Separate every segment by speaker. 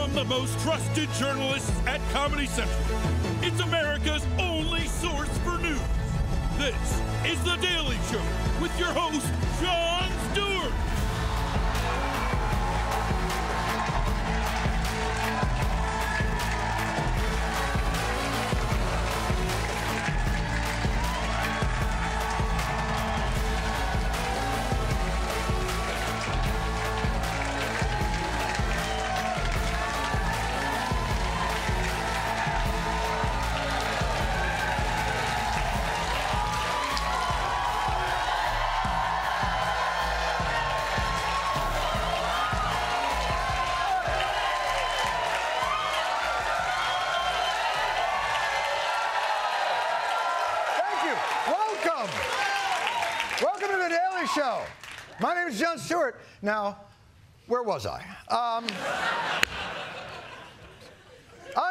Speaker 1: From the most trusted journalists at Comedy Central, it's America's only source for news. This is The Daily Show with your host, Jon Stewart.
Speaker 2: Welcome to The Daily Show. My name is Jon Stewart. Now, where was I? I'm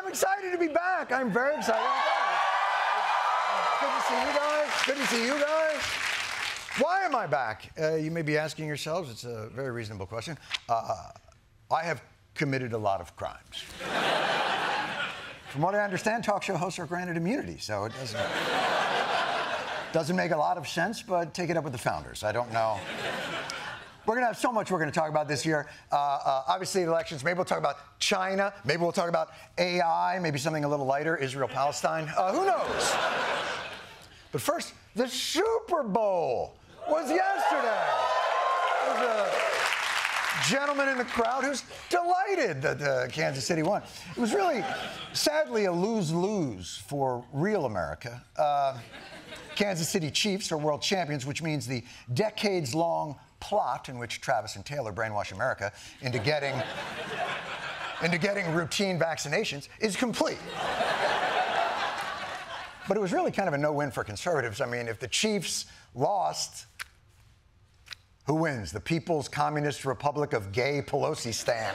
Speaker 2: excited to be back. I'm very excited to be back. Good to see you guys. Good to see you guys. Why am I back? You may be asking yourselves. It's a very reasonable question. I have committed a lot of crimes. From what I understand, talk show hosts are granted immunity, so it doesn't make a lot of sense, but take it up with the founders. I don't know. We're going to have so much we're going to talk about this year. Obviously, elections. Maybe we'll talk about China. Maybe we'll talk about AI. Maybe something a little lighter, Israel-Palestine. Who knows? But first, the Super Bowl was yesterday. There's a gentleman in the crowd who's delighted that Kansas City won. It was really, sadly, a lose-lose for real America. Kansas City Chiefs are world champions, which means the decades-long plot in which Travis and Taylor brainwash America into getting routine vaccinations is complete. But it was really kind of a no-win for conservatives. I mean, if the Chiefs lost, who wins? The People's Communist Republic of Gay Pelosi-stan.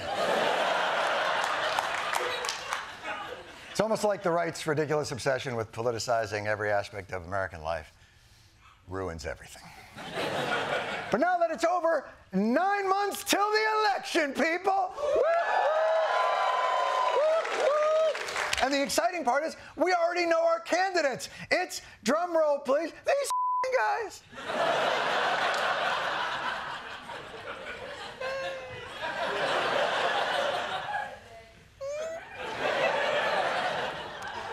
Speaker 2: It's almost like the right's ridiculous obsession with politicizing every aspect of American life ruins everything. But now that it's over, 9 months till the election, people! And the exciting part is we already know our candidates. It's, drum roll please, these guys.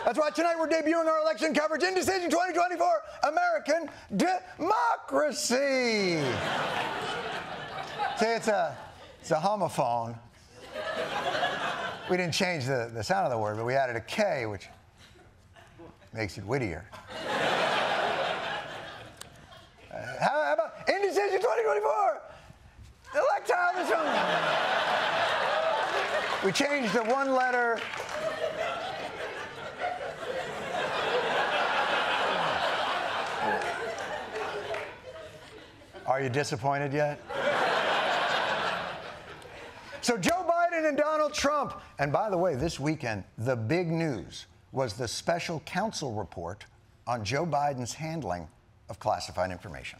Speaker 2: That's why tonight we're debuting our election coverage, Indecision 2024, American Democracy. See, it's a homophone. We didn't change the sound of the word, but we added a K, which makes it wittier. How about Indecision 2024, electile dysfunction? We changed the one letter. Are you disappointed yet? So Joe Biden and Donald Trump, and by the way, this weekend, the big news was the special counsel report on Joe Biden's handling of classified information.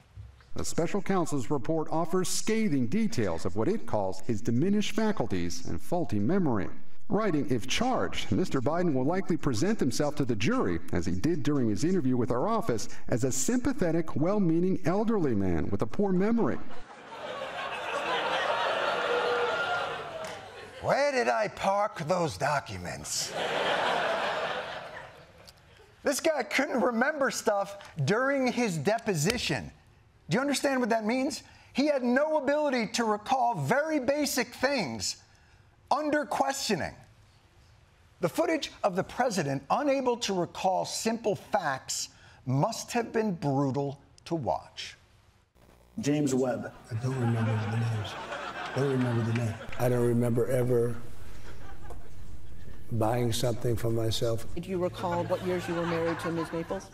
Speaker 3: The special counsel's report offers scathing details of what it calls his diminished faculties and faulty memory. Writing, if charged, Mr. Biden will likely present himself to the jury, as he did during his interview with our office, as a sympathetic, well-meaning elderly man with a poor memory.
Speaker 2: Where did I park those documents? This guy couldn't remember stuff during his deposition. Do you understand what that means? He had no ability to recall very basic things under questioning. The footage of the president unable to recall simple facts must have been brutal to watch.
Speaker 4: James Webb.
Speaker 5: I don't remember the names. I don't remember the name. I don't remember ever buying something for myself.
Speaker 6: Do you recall what years you were married to Ms. Maples?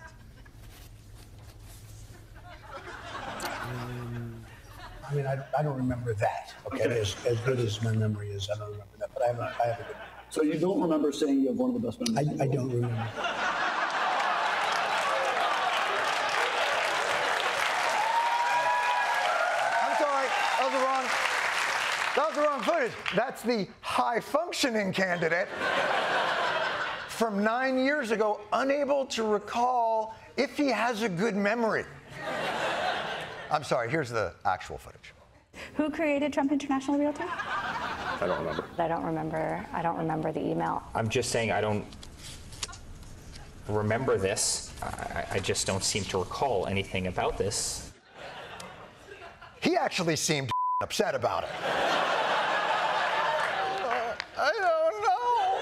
Speaker 5: I mean, I don't remember that. Okay, as good as my memory is, I don't remember that. But I have a good.
Speaker 4: So you don't remember saying you have one of the best memories?
Speaker 5: I don't remember.
Speaker 2: I'm sorry, that was wrong. That was the wrong footage. That's the high-functioning candidate from 9 years ago, unable to recall if he has a good memory. I'm sorry, here's the actual footage.
Speaker 7: Who created Trump International Realty?
Speaker 8: I don't remember.
Speaker 7: I don't remember the email.
Speaker 9: I'm just saying I don't remember this. I just don't seem to recall anything about this.
Speaker 2: He actually seemed upset about it. I don't know.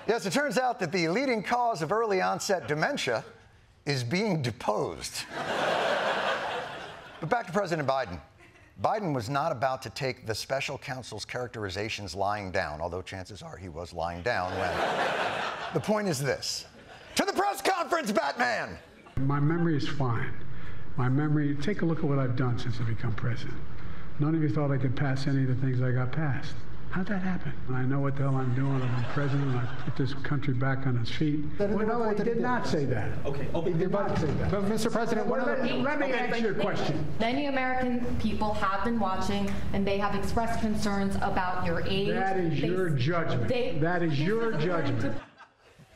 Speaker 2: Yes, it turns out that the leading cause of early onset dementia is being deposed. But back to President Biden. Biden was not about to take the special counsel's characterizations lying down, although chances are he was lying down when. The point is this. To the press conference, Batman!
Speaker 10: My memory is fine. My memory, take a look at what I've done since I've become president. None of you thought I could pass any of the things I got passed. How'd that happen? I know what the hell I'm doing. I'm president, and I put this country back on its feet. Well, no, I did not say that.
Speaker 8: Okay.
Speaker 10: He did not say that.
Speaker 3: But Mr. President,
Speaker 10: let me answer your question.
Speaker 11: Many American people have been watching, and they have expressed concerns about your age.
Speaker 10: That is your judgment. That is your judgment.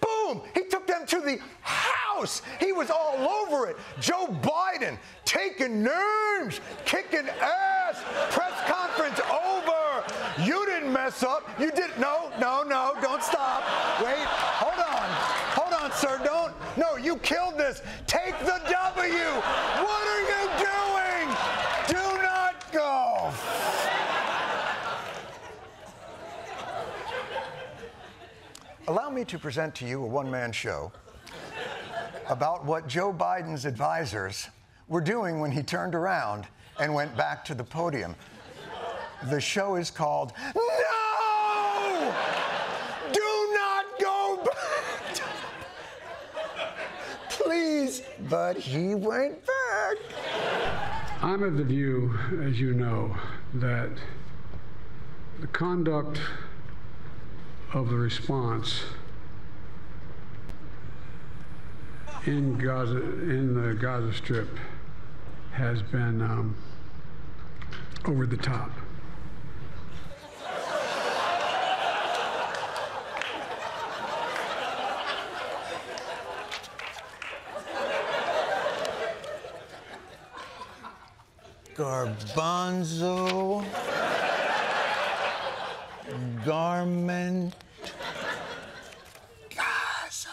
Speaker 2: Boom! He took them to the house. He was all over it. Joe Biden taking names, kicking ass. Press conference over. You didn't mess up. You didn't. No, don't stop. Wait, hold on, sir. Don't. No, you killed this. Take the W. What are you doing? Do not go. Allow me to present to you a one-man show about what Joe Biden's advisors were doing when he turned around and went back to the podium. The show is called No! Do not go back! Please, but he went back.
Speaker 10: I'm of the view, as you know, that the conduct of the response in the Gaza Strip has been over the top.
Speaker 2: Garbanzo, garment, Gaza.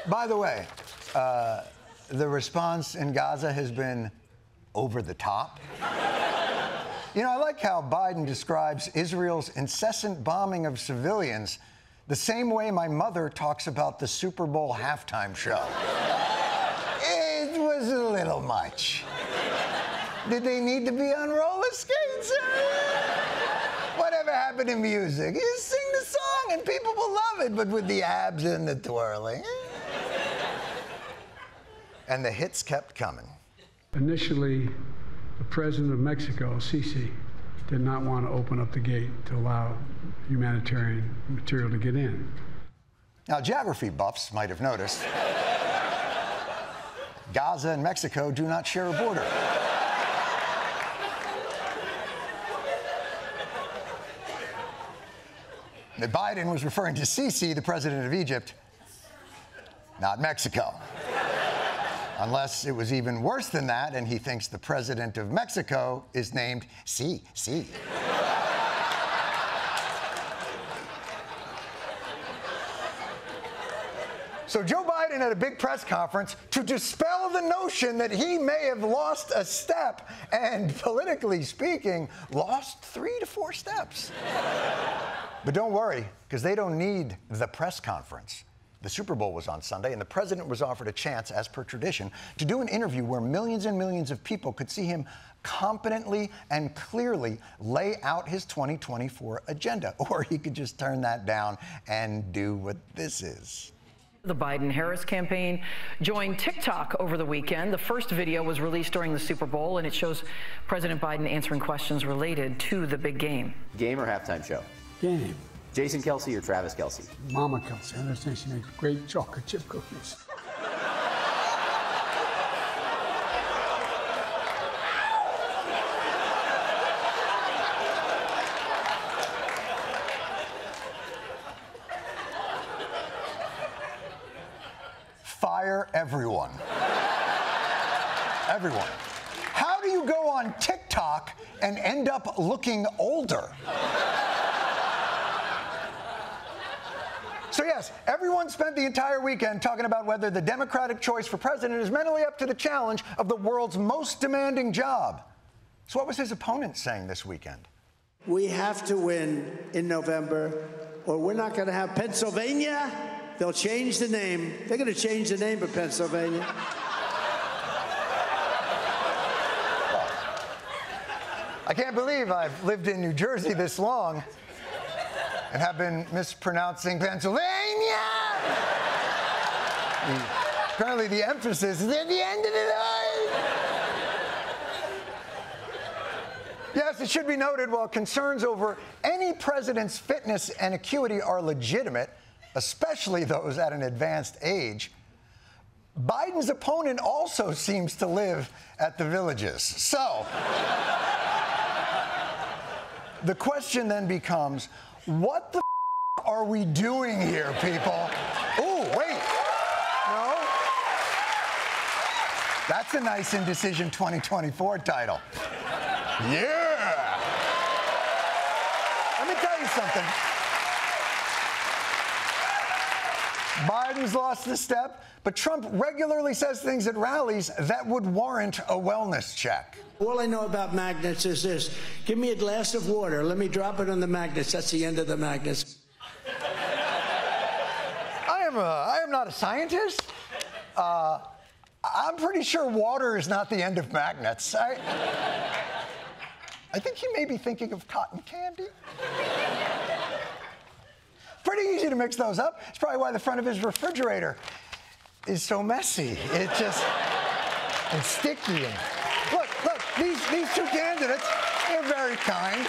Speaker 2: By the way, the response in Gaza has been over the top. You know, I like how Biden describes Israel's incessant bombing of civilians the same way my mother talks about the Super Bowl halftime show. It was a little much. Did they need to be on roller skates? Whatever happened to music? You sing the song and people will love it, but with the abs and the twirling. And the hits kept coming.
Speaker 10: Initially, the president of Mexico, Sisi, did not want to open up the gate to allow humanitarian material to get in.
Speaker 2: Now, geography buffs might have noticed Gaza and Mexico do not share a border. Biden was referring to Sisi, the president of Egypt, not Mexico. Unless it was even worse than that, and he thinks the president of Mexico is named Si. So Joe Biden had a big press conference to dispel the notion that he may have lost a step, and politically speaking, lost 3 to 4 steps. But don't worry, because they don't need the press conference. The Super Bowl was on Sunday, and the president was offered a chance, as per tradition, to do an interview where millions and millions of people could see him competently and clearly lay out his 2024 agenda. Or he could just turn that down and do what this is.
Speaker 12: The Biden-Harris campaign joined TikTok over the weekend. The first video was released during the Super Bowl, and it shows President Biden answering questions related to the big game.
Speaker 8: Game or halftime show?
Speaker 10: Game.
Speaker 8: Jason Kelce or Travis Kelce?
Speaker 10: Mama Kelce. I understand she makes great chocolate chip cookies.
Speaker 2: fire everyone. Everyone. How do you go on TikTok and end up looking older? So yes, everyone spent the entire weekend talking about whether the Democratic choice for president is mentally up to the challenge of the world's most demanding job. So what was his opponent saying this weekend?
Speaker 13: We have to win in November, or we're not going to have Pennsylvania. They'll change the name. They're going to change the name of Pennsylvania.
Speaker 2: I can't believe I've lived in New Jersey this long and have been mispronouncing Pennsylvania. Apparently the emphasis is at the end of the line. Yes, it should be noted, while concerns over any president's fitness and acuity are legitimate, especially those at an advanced age, Biden's opponent also seems to live at the Villages. So, the question then becomes, what the are we doing here, people? Ooh, wait. No? That's a nice Indecision 2024 title. Yeah! Let me tell you something. Biden's lost the step, but Trump regularly says things at rallies that would warrant a wellness check.
Speaker 13: All I know about magnets is this. Give me a glass of water. Let me drop it on the magnets. That's the end of the magnets.
Speaker 2: I am not a scientist. I'm pretty sure water is not the end of magnets. I think he may be thinking of cotton candy. Pretty easy to mix those up. It's probably why the front of his refrigerator is so messy. It's sticky. And look, these two candidates, they're very kind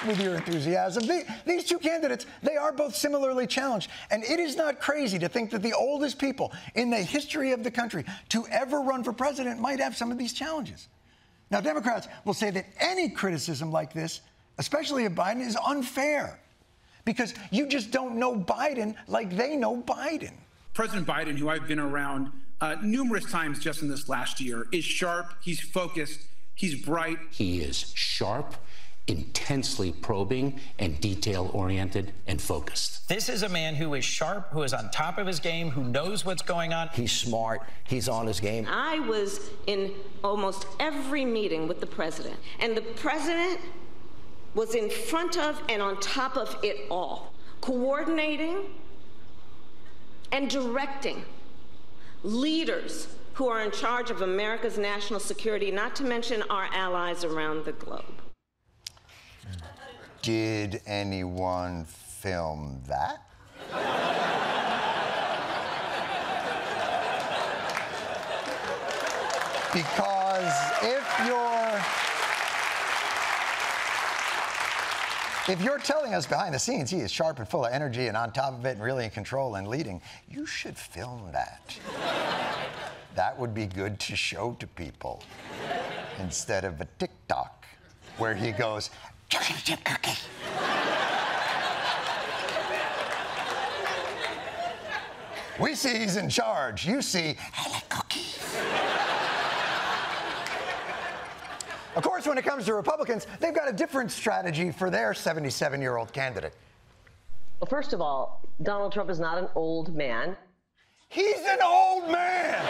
Speaker 2: with your enthusiasm. These two candidates, they are both similarly challenged. And it is not crazy to think that the oldest people in the history of the country to ever run for president might have some of these challenges. Now, Democrats will say that any criticism like this, especially of Biden, is unfair because you just don't know Biden like they know Biden.
Speaker 14: President Biden, who I've been around numerous times just in this last year, is sharp, he's focused, he's bright.
Speaker 15: He is sharp, intensely probing, and detail-oriented and focused.
Speaker 16: This is a man who is sharp, who is on top of his game, who knows what's going on.
Speaker 17: He's smart. He's on his game.
Speaker 18: I was in almost every meeting with the president, and the president was in front of and on top of it all, coordinating and directing leaders who are in charge of America's national security, not to mention our allies around the globe.
Speaker 2: Did anyone film that? Because if you're telling us behind the scenes he is sharp and full of energy and on top of it and really in control and leading, you should film that. That would be good to show to people instead of a TikTok where he goes, chocolate chip cookie. We see he's in charge. You see, I like cookies. Of course, when it comes to Republicans, they've got a different strategy for their 77-year-old candidate.
Speaker 19: Well, first of all, Donald Trump is not an old man.
Speaker 2: He's an old man.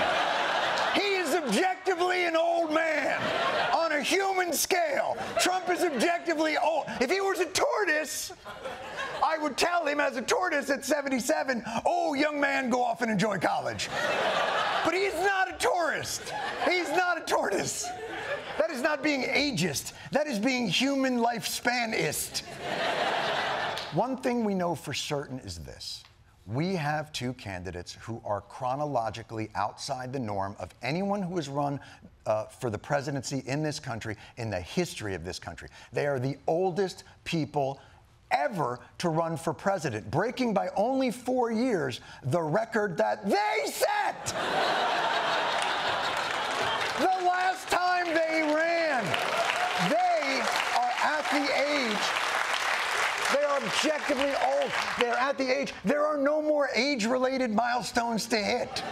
Speaker 2: He is objectively an old man on a human scale. Trump is objectively old. If he was a tortoise, I would tell him as a tortoise at 77, oh, young man, go off and enjoy college. But he's not a tourist. He's not a tortoise. That is not being ageist. That is being human lifespanist. One thing we know for certain is this. We have two candidates who are chronologically outside the norm of anyone who has run for the presidency in this country, in the history of this country. They are the oldest people ever to run for president, breaking by only 4 years the record that they set. The last time they ran, they are at the age. They are objectively old. They're at the age. There are no more age-related milestones to hit.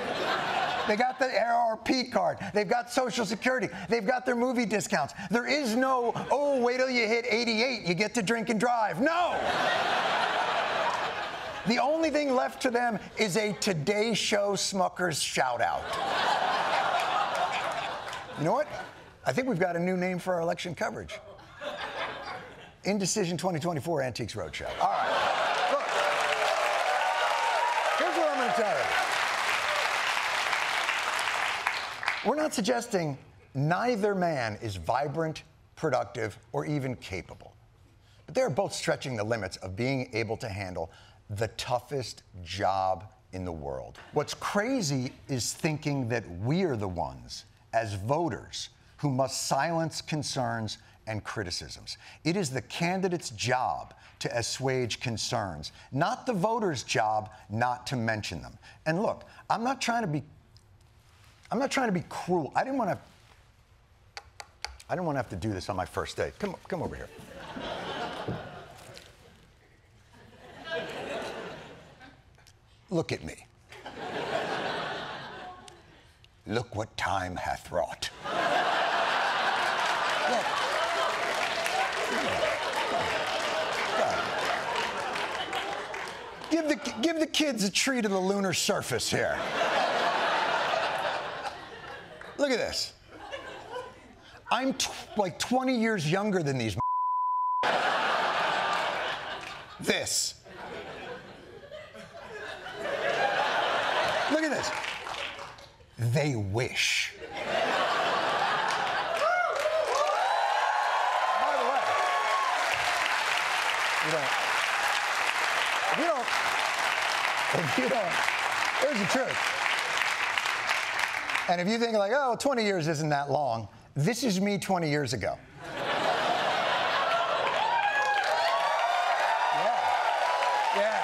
Speaker 2: They got the AARP card. They've got Social Security. They've got their movie discounts. There is no, oh, wait till you hit 88, you get to drink and drive. No! The only thing left to them is a Today Show Smuckers shout-out. You know what? I think we've got a new name for our election coverage. Indecision 2024 Antiques Roadshow. All right. Look. Here's what I'm going to tell you. We're not suggesting neither man is vibrant, productive, or even capable. But they're both stretching the limits of being able to handle the toughest job in the world. What's crazy is thinking that we're the ones, as voters, who must silence concerns and criticisms. It is the candidate's job to assuage concerns, not the voter's job not to mention them. And look, I'm not trying to be cruel. I didn't want to have to do this on my first date. Come over here. Look at me. Look what time hath wrought. Look. Give the kids a treat of the lunar surface here. Look at this. I'm like 20 years younger than these. This. Look at this. They wish. By the way, if you don't, here's the truth. And if you think like, oh, 20 years isn't that long, this is me 20 years ago. Yeah.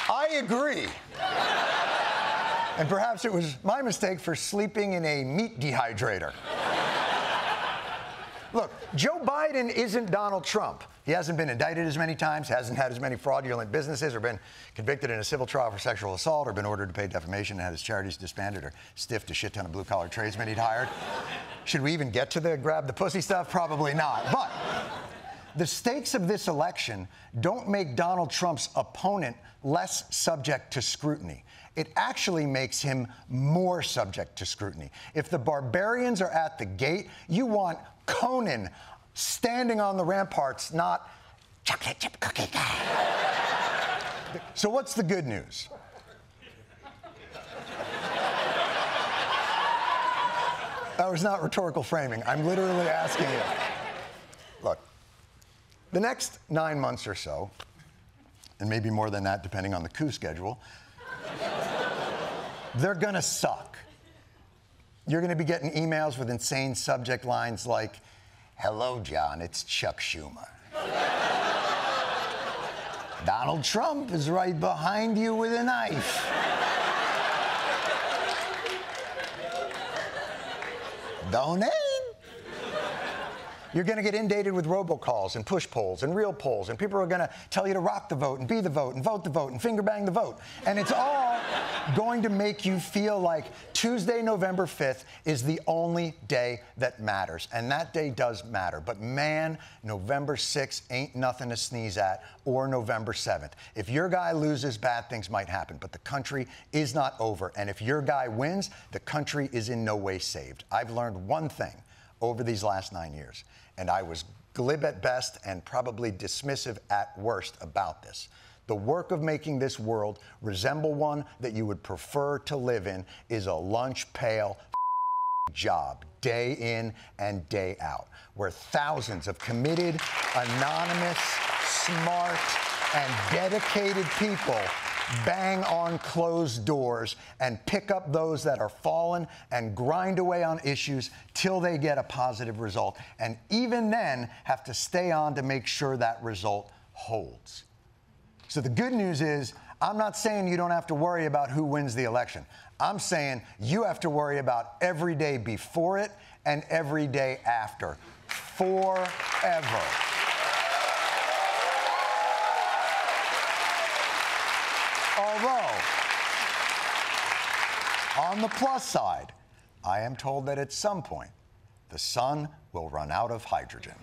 Speaker 2: I agree. And perhaps it was my mistake for sleeping in a meat dehydrator. Look, Joe Biden isn't Donald Trump. He hasn't been indicted as many times, hasn't had as many fraudulent businesses, or been convicted in a civil trial for sexual assault, or been ordered to pay defamation and had his charities disbanded, or stiffed a shit ton of blue-collar tradesmen he'd hired. Should we even get to the grab the pussy stuff? Probably not. But the stakes of this election don't make Donald Trump's opponent less subject to scrutiny. It actually makes him more subject to scrutiny. If the barbarians are at the gate, you want Conan standing on the ramparts, not chocolate chip cookie. So what's the good news? That was not rhetorical framing. I'm literally asking you. Look, the next 9 months or so, and maybe more than that depending on the coup schedule, they're gonna suck. You're gonna be getting emails with insane subject lines like, "Hello, John, it's Chuck Schumer. Donald Trump is right behind you with a knife. Donate." You're going to get inundated with robocalls and push polls and real polls, and people are going to tell you to rock the vote and be the vote and vote the vote and finger bang the vote. And it's all going to make you feel like Tuesday, November 5th is the only day that matters. And that day does matter. But man, November 6th ain't nothing to sneeze at, or November 7th. If your guy loses, bad things might happen. But the country is not over. And if your guy wins, the country is in no way saved. I've learned one thing over these last 9 years, and I was glib at best and probably dismissive at worst about this. The work of making this world resemble one that you would prefer to live in is a lunch pail job, day in and day out, where thousands of committed, anonymous, smart, and dedicated people bang on closed doors and pick up those that are fallen and grind away on issues till they get a positive result. And even then, have to stay on to make sure that result holds. So the good news is, I'm not saying you don't have to worry about who wins the election. I'm saying you have to worry about every day before it and every day after, forever. On the plus side, I am told that at some point, the sun will run out of hydrogen.